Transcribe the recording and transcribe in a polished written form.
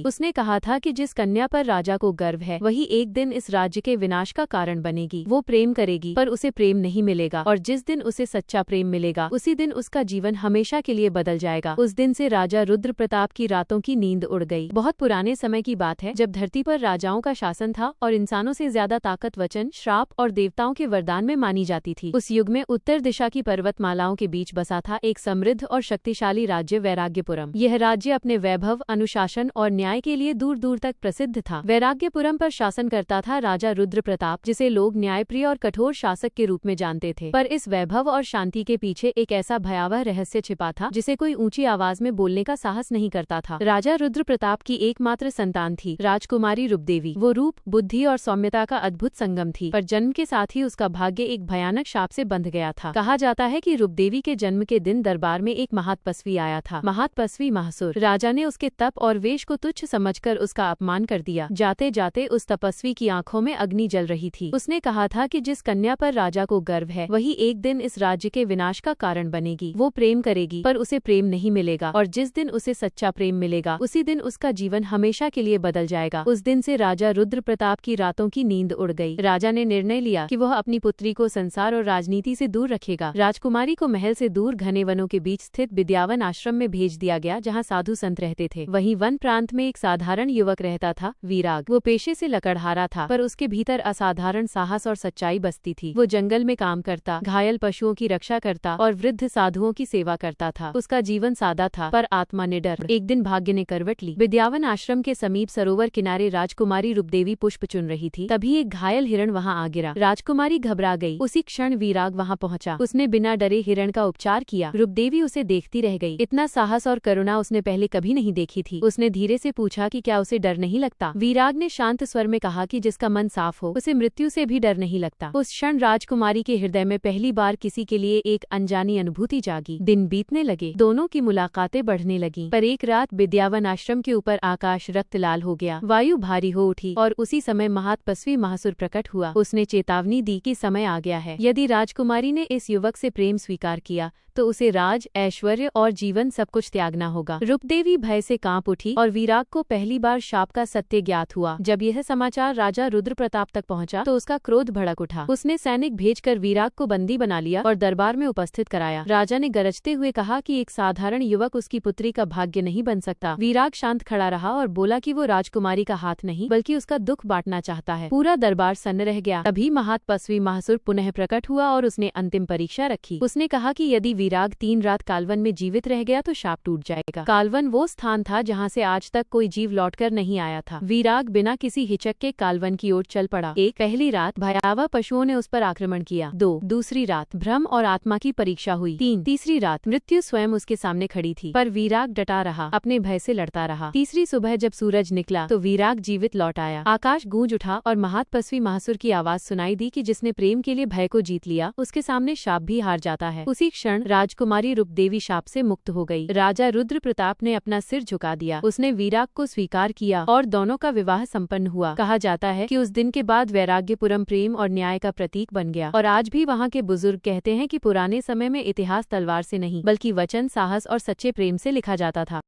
उसने कहा था कि जिस कन्या पर राजा को गर्व है वही एक दिन इस राज्य के विनाश का कारण बनेगी। वो प्रेम करेगी पर उसे प्रेम नहीं मिलेगा, और जिस दिन उसे सच्चा प्रेम मिलेगा उसी दिन उसका जीवन हमेशा के लिए बदल जाएगा। उस दिन से राजा रुद्र प्रताप की रातों की नींद उड़ गई। बहुत पुराने समय की बात है, जब धरती पर राजाओं का शासन था और इंसानों से ज्यादा ताकत वचन, श्राप और देवताओं के वरदान में मानी जाती थी। उस युग में उत्तर दिशा की पर्वतमालाओं के बीच बसा था एक समृद्ध और शक्तिशाली राज्य वैराग्यपुरम। यह राज्य अपने वैभव, अनुशासन और न्याय के लिए दूर दूर तक प्रसिद्ध था। वैराग्यपुरम पर शासन करता था राजा रुद्र प्रताप, जिसे लोग न्यायप्रिय और कठोर शासक के रूप में जानते थे। पर इस वैभव और शांति के पीछे एक ऐसा भयावह रहस्य छिपा था जिसे कोई ऊंची आवाज में बोलने का साहस नहीं करता था। राजा रुद्र प्रताप की एकमात्र संतान थी राजकुमारी रूपदेवी। वो रूप, बुद्धि और सौम्यता का अद्भुत संगम थी, पर जन्म के साथ ही उसका भाग्य एक भयानक शाप से बंध गया था। कहा जाता है कि रूपदेवी के जन्म के दिन दरबार में एक महातपस्वी आया था, महातपस्वी महासुर। राजा ने उसके तप और वेश को तुच्छ समझकर उसका अपमान कर दिया। जाते जाते उस तपस्वी की आंखों में अग्नि जल रही थी। उसने कहा था कि जिस कन्या पर राजा को गर्व है वही एक दिन इस राज्य के विनाश का कारण बनेगी। वो प्रेम करेगी पर उसे प्रेम नहीं मिलेगा, और जिस दिन उसे सच्चा प्रेम मिलेगा उसी दिन उसका जीवन हमेशा के लिए बदल जाएगा। उस दिन से राजा रुद्र प्रताप की रातों की नींद उड़ गई। राजा ने निर्णय लिया कि वह अपनी पुत्री को संसार और राजनीति से दूर रखेगा। राजकुमारी को महल से दूर घने वनों के बीच स्थित विद्यावन आश्रम में भेज दिया गया, जहाँ साधु संत रहते थे। वहीं वन प्रांत में एक साधारण युवक रहता था, वीराग। वो पेशे से लकड़हारा था, पर उसके भीतर असाधारण साहस और सच्चाई बसती थी। वो जंगल में काम करता, घायल पशुओं की रक्षा करता और वृद्ध साधुओं की सेवा करता था। उसका जीवन सादा था पर आत्मा निडर। एक दिन भाग्य ने करवट ली। विद्यावन आश्रम के समीप सरोवर किनारे राजकुमारी रूपदेवी पुष्प चुन रही थी। तभी एक घायल हिरण वहां आ गिरा। राजकुमारी घबरा गई। उसी क्षण वीराग वहां पहुंचा। उसने बिना डरे हिरण का उपचार किया। रूपदेवी उसे देखती रह गई। इतना साहस और करुणा उसने पहले कभी नहीं देखी थी। उसने धीरे से पूछा कि क्या उसे डर नहीं लगता। वीराग ने शांत स्वर में कहा कि जिसका मन साफ हो उसे मृत्यु से भी डर नहीं लगता। उस क्षण राजकुमारी के हृदय में पहली बार किसी के लिए एक अनजानी अनुभूति जागी। दिन बीतने लगे, दोनों की मुलाकातें बढ़ने लगी, पर एक रात विद्यावन आश्रम के ऊपर आकाश रक्त लाल हो गया, वायु भारी हो उठी और उसी समय महातपस्वी महासुर प्रकट हुआ। उसने चेतावनी दी कि समय आ गया है। यदि राजकुमारी ने इस युवक से प्रेम स्वीकार किया तो उसे राज, ऐश्वर्य और जीवन सब कुछ त्यागना होगा। रूपदेवी भय से कांप उठी और वीराग को पहली बार शाप का सत्य ज्ञात हुआ। जब यह समाचार राजा रुद्र प्रताप तक पहुंचा तो उसका क्रोध भड़क उठा। उसने सैनिक भेजकर वीराग को बंदी बना लिया और दरबार में उपस्थित कराया। राजा ने गरजते हुए कहा कि एक साधारण युवक उसकी पुत्री का भाग्य नहीं बन सकता। वीराग शांत खड़ा रहा और बोला कि वो राजकुमारी का हाथ नहीं बल्कि उसका दुख बांटना चाहता है। पूरा दरबार सन्न रह गया। तभी महातपस्वी महासुर पुनः प्रकट हुआ और उसने अंतिम परीक्षा रखी। उसने कहा कि यदि वीराग 3 रात कालवन में जीवित रह गया तो शाप टूट जाएगा। कालवन वो स्थान था जहाँ से आज तक कोई जीव लौटकर नहीं आया था। वीराग बिना किसी हिचक के कालवन की ओर चल पड़ा। पहली रात भयावह पशुओं ने उस पर आक्रमण किया। 2 दूसरी रात भ्रम और आत्मा की परीक्षा हुई। 3 तीसरी रात मृत्यु स्वयं उसके सामने खड़ी थी, पर वीराग डटा रहा, अपने भय से लड़ता रहा। तीसरी सुबह जब सूरज निकला तो वीराग जीवित लौट आया। आकाश गूंज उठा और महातपस्वी महासुर की आवाज सुनाई दी कि जिसने प्रेम के लिए भय को जीत लिया उसके सामने शाप भी हार जाता है। उसी क्षण राजकुमारी रूपदेवी शाप से मुक्त हो गई। राजा रुद्र प्रताप ने अपना सिर झुका दिया। उसने वीराग को स्वीकार किया और दोनों का विवाह संपन्न हुआ। कहा जाता है कि उस दिन के बाद वैराग्यपुरम प्रेम और न्याय का प्रतीक बन गया, और आज भी वहाँ के बुजुर्ग कहते हैं कि पुराने समय में इतिहास तलवार से नहीं बल्कि वचन, साहस और सच्चे प्रेम से लिखा जाता था।